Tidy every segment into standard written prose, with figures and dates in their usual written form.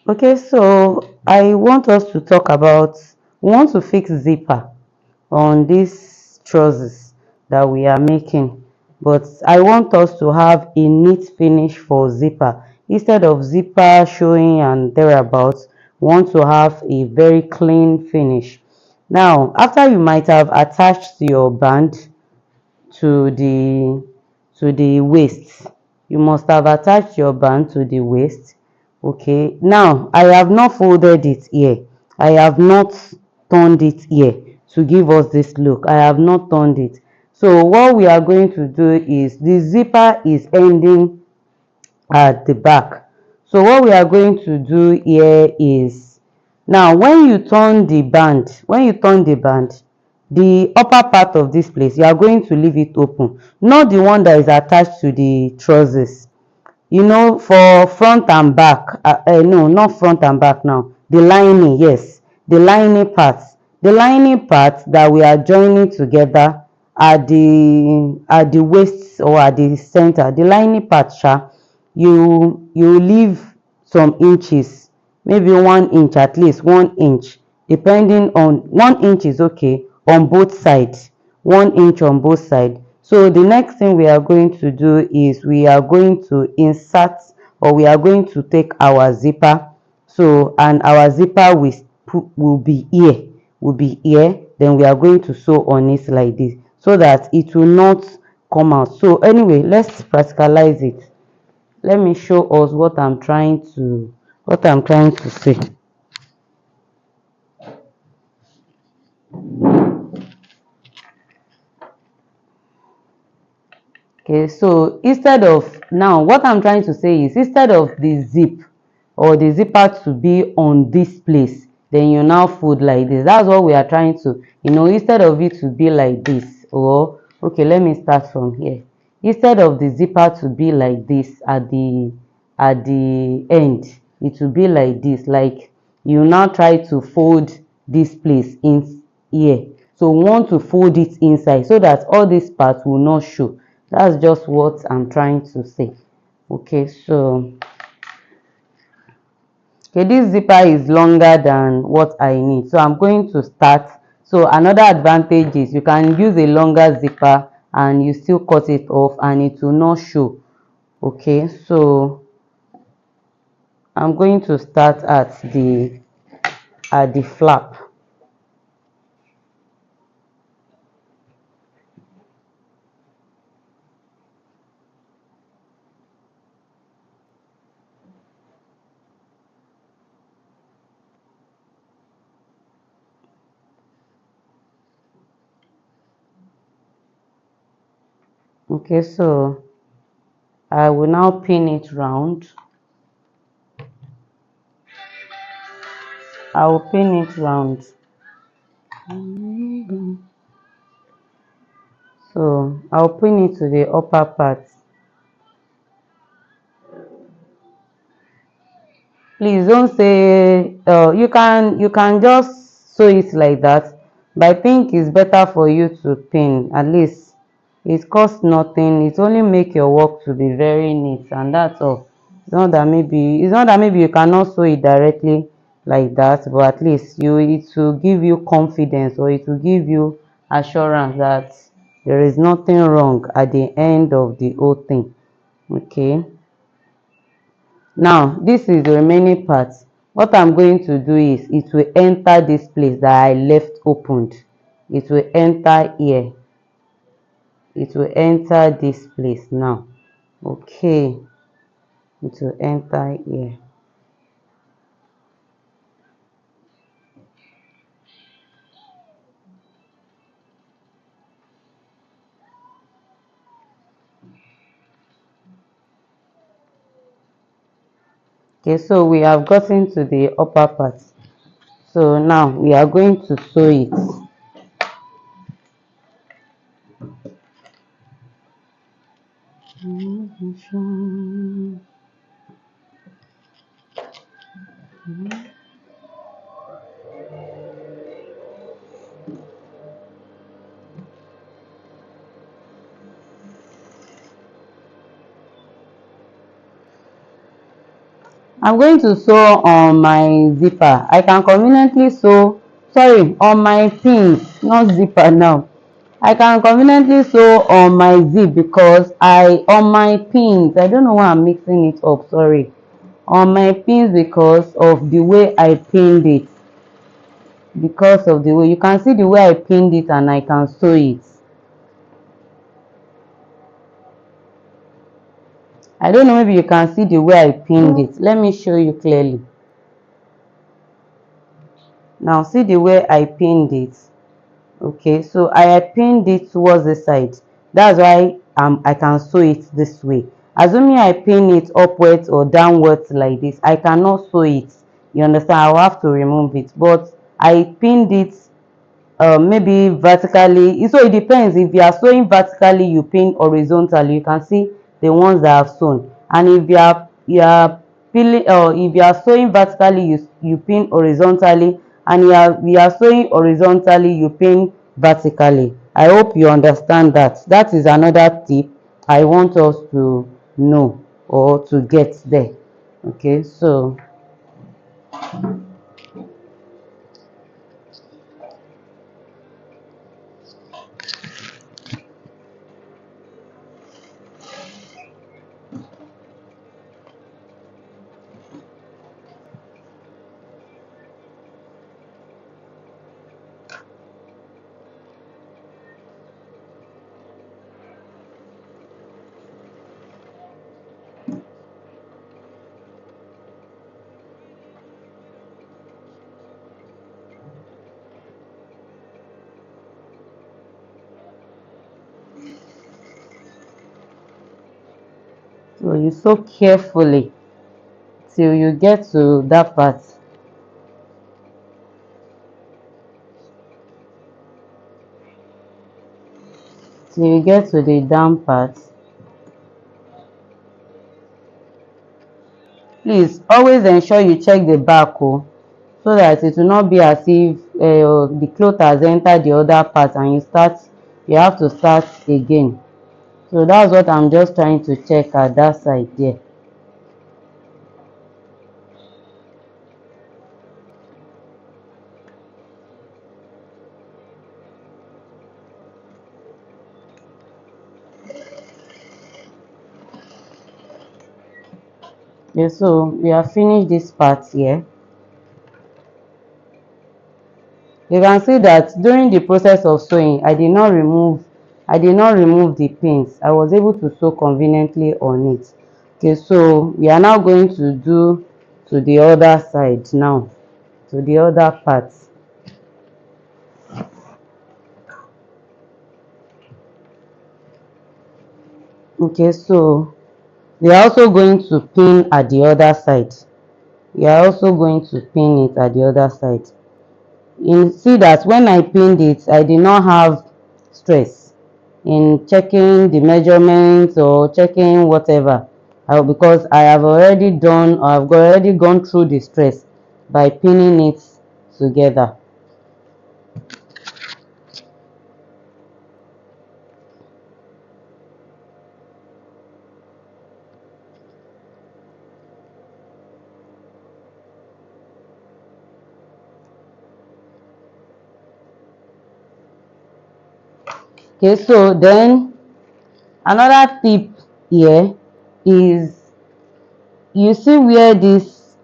Okay, so I want us to talk about, we want to fix zipper on these trousers that we are making, but I want us to have a neat finish for zipper. Instead of zipper showing and thereabouts, we want to have a very clean finish. Now, after you might have attached your band to the waist, you must have attached your band to the waist. Okay, now I have not folded it here, I have not turned it here to give us this look. I have not turned it. So what we are going to do is, the zipper is ending at the back. So what we are going to do here is, now when you turn the band, the upper part of this place, you are going to leave it open, not the one that is attached to the trousers. For front and back, no, not front and back. Now the lining, yes, the lining part that we are joining together at the waist or at the center, the lining part, you leave some inches, maybe 1 inch, at least 1 inch, depending on 1 inch is okay on both sides, 1 inch on both sides. So the next thing we are going to do is, we are going to insert, or we are going to take our zipper. So, and our zipper will be here, then we are going to sew on it like this, so that it will not come out. So anyway, let's practicalize it. Let me show us what I'm trying to say. Okay, so instead of, now what I'm trying to say is, instead of the zip or the zipper to be on this place, then you now fold like this. That's what we are trying to, instead of it to be like this, or okay, let me start from here. Instead of the zipper to be like this at the end, it will be like this. Like, you now try to fold this place in here. So we want to fold it inside, so that all these parts will not show. That's just what I'm trying to say. Okay, so okay, this zipper is longer than what I need, so I'm going to start. So another advantage is, you can use a longer zipper and you still cut it off and it will not show. Okay, so I'm going to start at the flap. Okay, so I will now pin it round. I will pin it round. So I'll pin it to the upper part. Please don't say, you can just sew it like that, but I think it's better for you to pin. At least it costs nothing, it only make your work to be very neat, and that's all. It's not that maybe you cannot sew it directly like that, but at least it will give you confidence, or it will give you assurance that there is nothing wrong at the end of the whole thing. Okay, now this is the remaining part. What I'm going to do is, it will enter this place that I left opened. It will enter here. It will enter this place now. Okay, it will enter here. Okay, so we have gotten to the upper part. So now we are going to sew it. I'm going to sew on my zipper. I can conveniently sew, sorry, on my pins, not zipper now. I can conveniently sew on my zip because on my pins, I don't know why I'm mixing it up, sorry. On my pins because of the way I pinned it. Because of the way, you can see the way I pinned it and I can sew it. I don't know, maybe you can see the way I pinned it. Let me show you clearly. Now see the way I pinned it. Okay, so I pinned it towards the side. That's why I can sew it this way. Assuming I pin it upwards or downwards like this, I cannot sew it. You understand? I'll have to remove it. But I pinned it maybe vertically. So it depends. If you are sewing vertically, you pin horizontally. You can see the ones that I've sewn. And if you are pinning, or if you are sewing vertically, you pin horizontally, and you are sewing horizontally, you pin vertically. I hope you understand that. That is another tip I want us to know or to get there. Okay, so you sew carefully till you get to that part. Till you get to the down part. Please always ensure you check the back, so that it will not be as if the cloth has entered the other part and you have to start again. So that's what I'm just trying to check at that side there. Okay, so we have finished this part here. You can see that during the process of sewing, I did not remove the pins. I was able to sew conveniently on it. Okay, so we are now going to do to the other side now, to the other part. Okay, so we are also going to pin at the other side. We are also going to pin it at the other side. You see that when I pinned it, I did not have stress in checking the measurements or checking whatever, because I have already done, or I've already gone through the stress by pinning it together. Okay, so then another tip here is, you see where this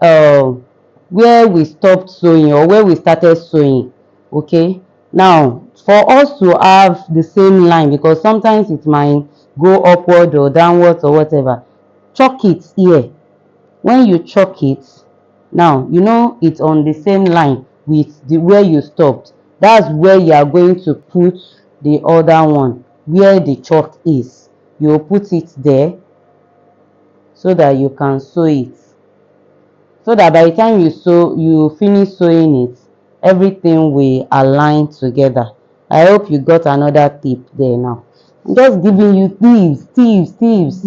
where we stopped sewing or where we started sewing. Okay, now for us to have the same line, because sometimes it might go upward or downward or whatever, chalk it here. When you chalk it, now you know it's on the same line with the where you stopped. That's where you are going to put the other one, where the chalk is. You put it there so that you can sew it, so that by the time you finish sewing it, everything will align together. I hope you got another tip there. Now I'm just giving you tips.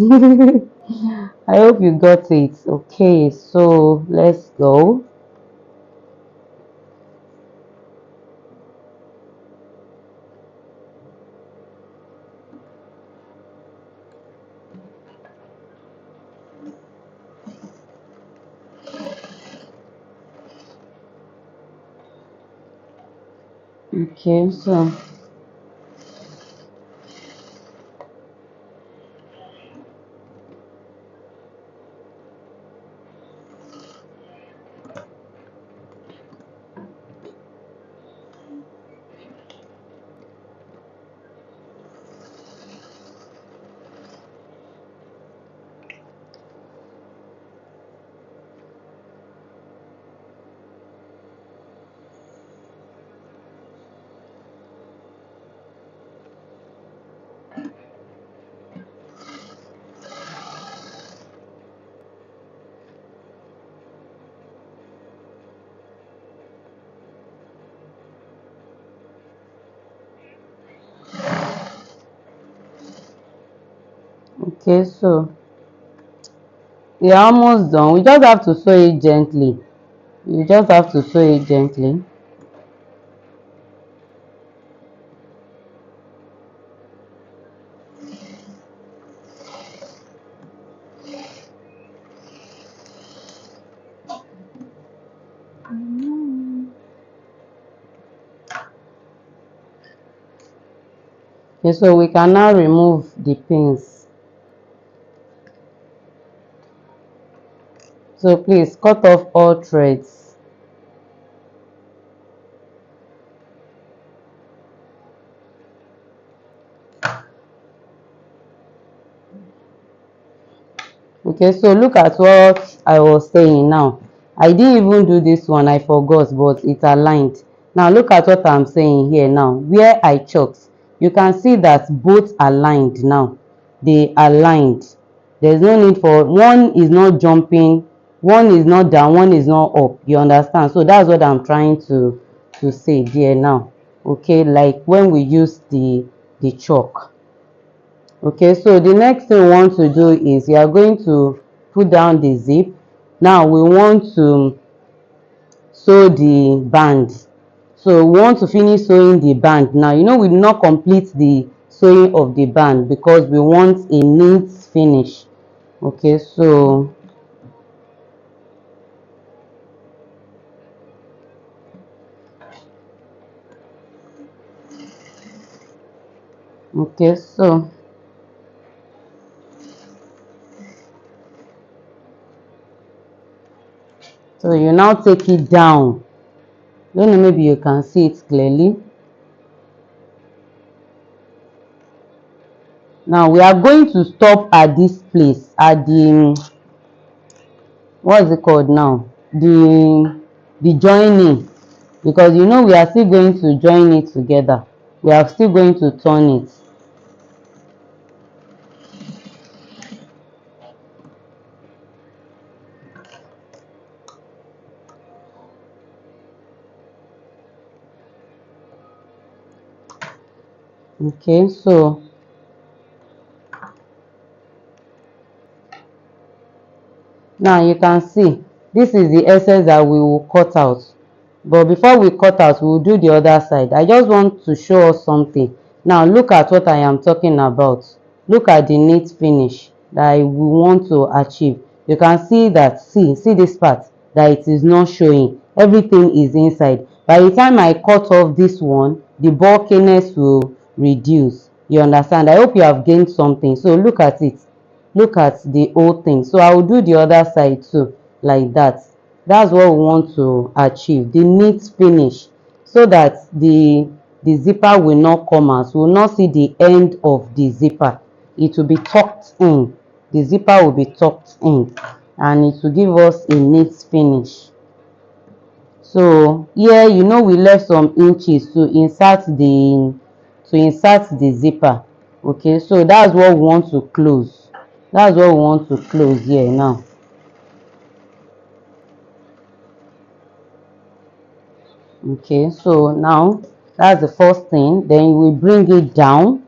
I hope you got it. Okay, so let's go. Okay, so okay, so we are almost done. We just have to sew it gently. You just have to sew it gently. Okay, so we can now remove the pins. So please cut off all threads. Okay, so look at what I was saying now. I didn't even do this one, I forgot, but it's aligned. Now look at what I'm saying here now. Where I chalked, you can see that both aligned now. They aligned. There's no need for, one is not jumping, one is not down, one is not up. You understand? So that's what I'm trying to say there now. Okay, like when we use the chalk. Okay, so the next thing we want to do is we are going to put down the zip. Now we want to sew the band. So we want to finish sewing the band. Now you know we did not complete the sewing of the band because we want a neat finish. Okay, so okay, so you now take it down. Don't know, maybe you can see it clearly. Now we are going to stop at this place, at the, what is it called now, the joining, because you know we are still going to join it together. We are still going to turn it. Okay, so now you can see this is the excess that we will cut out, but before we cut out we will do the other side. I just want to show us something. Now look at what I am talking about. Look at the neat finish that we want to achieve. You can see that, see this part, that it is not showing, everything is inside. By the time I cut off this one, the bulkiness will reduce. You understand? I hope you have gained something. So look at it, look at the whole thing. So I will do the other side too, like that. That's what we want to achieve, the neat finish, so that the zipper will not come out. We will not see the end of the zipper. It will be tucked in. The zipper will be tucked in and it will give us a neat finish. So here, you know, we left some inches to insert the zipper. Okay, so that's what we want to close. That's what we want to close here now. Okay, so now that's the first thing. Then we bring it down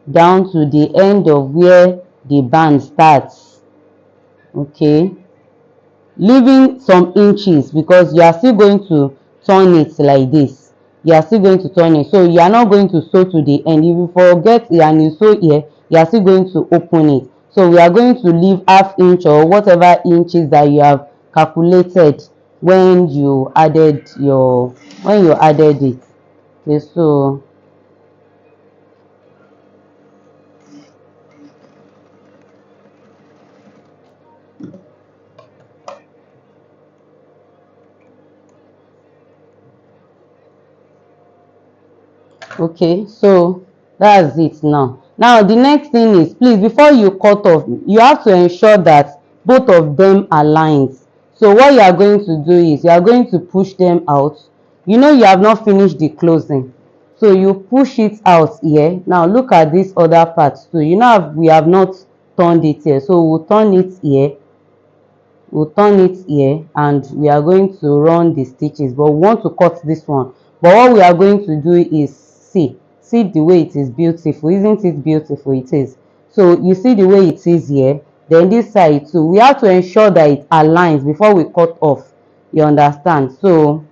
to the end of where the band starts. Okay, leaving some inches because you are still going to turn it like this. You are still going to turn it, so you are not going to sew to the end. If you forget and you sew here, you are still going to open it. So we are going to leave half inch or whatever inches that you have calculated when you added it. Okay, so okay, so that's it now. Now the next thing is, please, before you cut off, you have to ensure that both of them aligns. So what you are going to do is you are going to push them out. You know you have not finished the closing, so you push it out here. Now look at this other part too. You know we have not turned it here, so we'll turn it here. We'll turn it here and we are going to run the stitches, but we want to cut this one. But what we are going to do is, see the way it is beautiful. Isn't it beautiful? It is. So you see the way it is here, then this side too. We have to ensure that it aligns before we cut off. You understand? So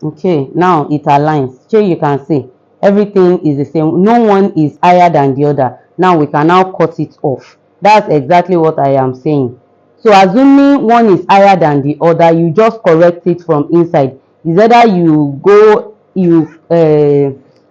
okay, now it aligns. Shey you can see everything is the same. No one is higher than the other. Now we can now cut it off. That's exactly what I am saying. So assuming one is higher than the other, you just correct it from inside. Is either you go you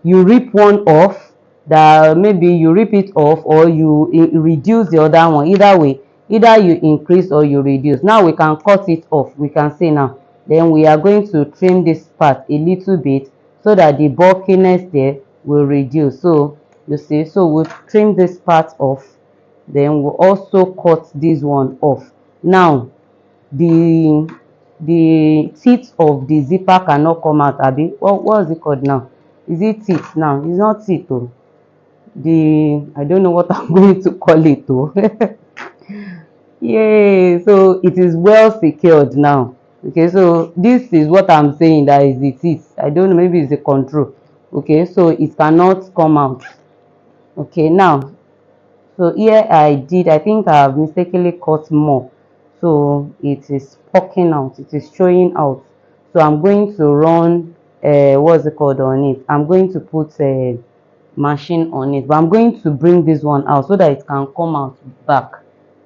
rip one off, that maybe you rip it off, or you reduce the other one. Either way, either you increase or you reduce. Now we can cut it off. We can see now. Then we are going to trim this part a little bit so that the bulkiness there will reduce. So you see, so we'll trim this part off, then we'll also cut this one off. Now the teeth of the zipper cannot come out, abi what is it called now? Is it teeth now? It's not teeth oh. The I don't know what I'm going to call it oh. Yay! So it is well secured now. Okay, so this is what I'm saying, that is the teeth. I don't know, maybe it's the control. Okay, so it cannot come out. Okay, now, so here I think I have mistakenly cut more. So it is poking out, it is showing out. So I'm going to run, what's it called on it? I'm going to put a machine on it, but I'm going to bring this one out so that it can come out back.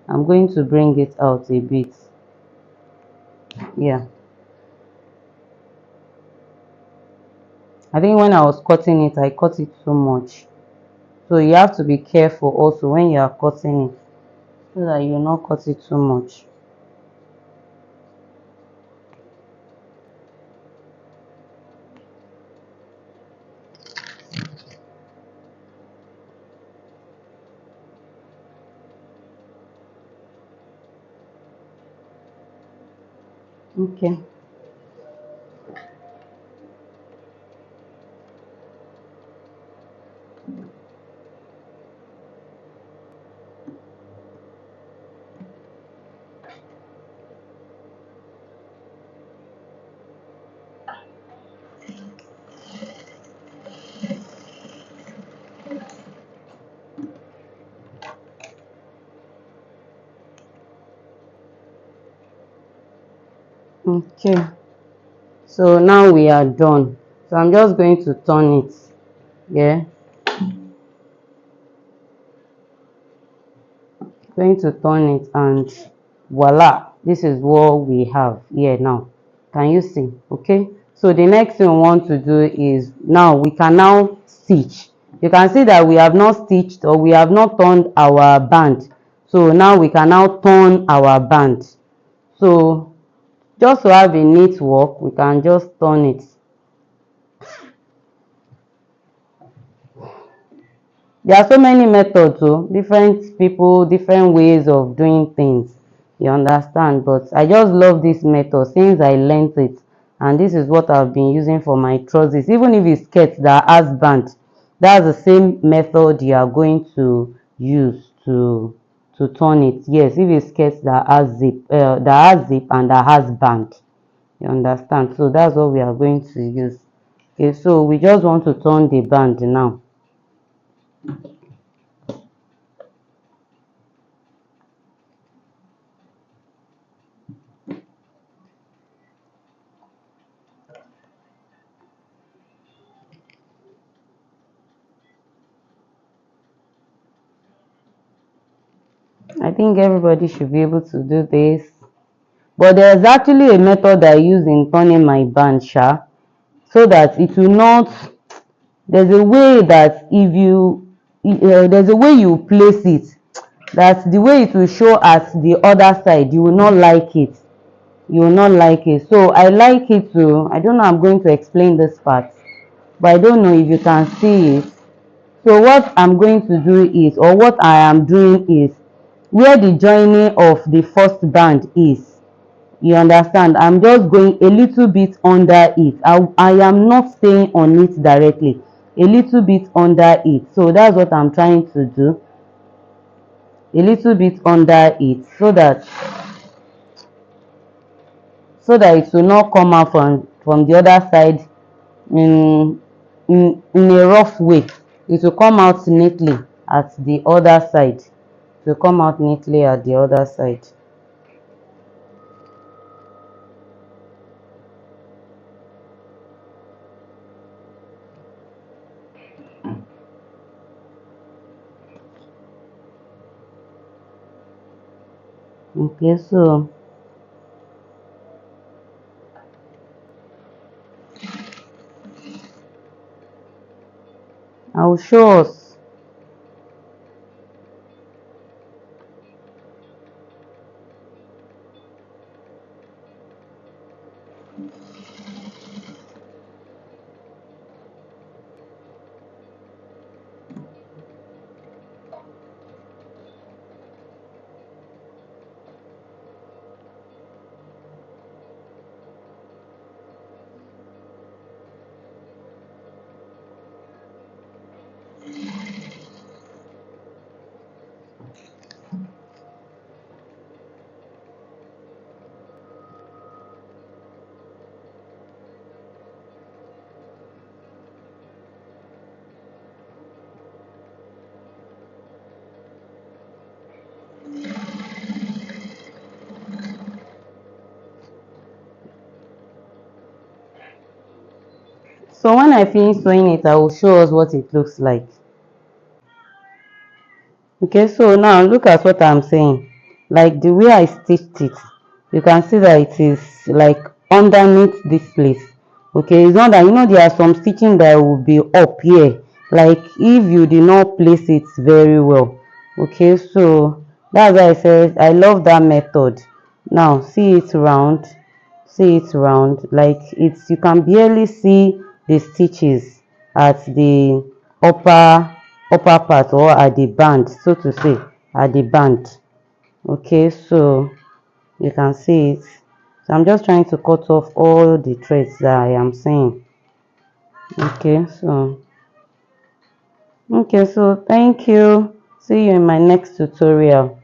I'm going to bring it out a bit. Yeah. I think when I was cutting it, I cut it so much. So you have to be careful also when you are cutting it, so that you not cut it too much. Okay. Okay. So now we are done. So I'm just going to turn it. Yeah. Going to turn it, and voila, this is what we have here now. Can you see? Okay, so the next thing we want to do is, now we can now stitch. You can see that we have not stitched, or we have not turned our band. So now we can now turn our band. So just to have a neat work, we can just turn it. There are so many methods, oh, different people, different ways of doing things. You understand? But I just love this method since I learned it. And this is what I've been using for my trousers. Even if it's skirts that has band, that's the same method you are going to use to turn it. Yes, if it's skirts that has zip and that has band. You understand? So that's what we are going to use. Okay, so we just want to turn the band now. I think everybody should be able to do this. But there's actually a method I use in turning my band, so that it will not. There's a way that if you, there's a way you place it, that the way it will show at the other side, you will not like it. You will not like it. So I like it to, I don't know, I'm going to explain this part, but I don't know if you can see it. So what I'm going to do is, or what I am doing is, where the joining of the first band is, you understand, I'm just going a little bit under it. I am not staying on it directly, a little bit under it. So that's what I'm trying to do, a little bit under it, so that it will not come out from the other side in a rough way. It will come out neatly at the other side. It will come out neatly at the other side. Okay, so I will show us. So when I finish sewing it, I will show us what it looks like. Okay, so now look at what I'm saying. Like the way I stitched it, you can see that it is like underneath this place. Okay, it's not that, there are some stitching that will be up here, like if you did not place it very well. Okay, so that's why I said I love that method. Now see it round, like you can barely see the stitches at the upper part, or at the band, so to say, at the band. Okay, so you can see it. So I'm just trying to cut off all the threads that I am seeing. Okay, so thank you. See you in my next tutorial.